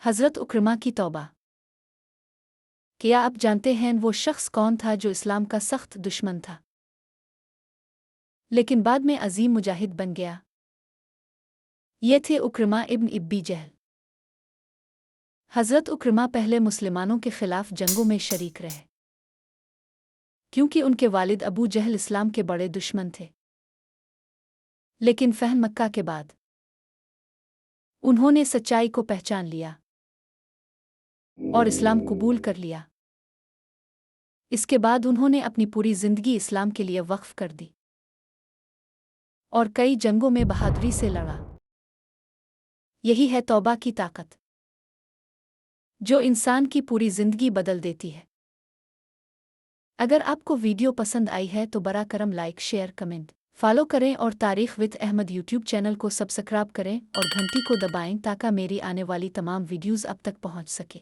حضرت اکرمہ کی توبہ۔ کیا آپ جانتے ہیں وہ شخص کون تھا جو اسلام کا سخت دشمن تھا لیکن بعد میں عظیم مجاہد بن گیا؟ یہ تھے اکرمہ ابن ابی جہل۔ حضرت اکرمہ پہلے مسلمانوں کے خلاف جنگوں میں شریک رہے کیونکہ ان کے والد ابو جہل اسلام کے بڑے دشمن تھے، لیکن فتح مکہ کے بعد انہوں نے سچائی کو پہچان لیا اور اسلام قبول کر لیا۔ اس کے بعد انہوں نے اپنی پوری زندگی اسلام کے لیے وقف کر دی اور کئی جنگوں میں بہادری سے لڑا۔ یہی ہے توبہ کی طاقت جو انسان کی پوری زندگی بدل دیتی ہے۔ اگر آپ کو ویڈیو پسند آئی ہے تو براہ کرم لائک، شیئر، کمنٹ، فالو کریں اور تاریخ وتھ احمد یوٹیوب چینل کو سبسکرائب کریں اور گھنٹی کو دبائیں تاکہ میری آنے والی تمام ویڈیوز اب تک پہنچ سکے۔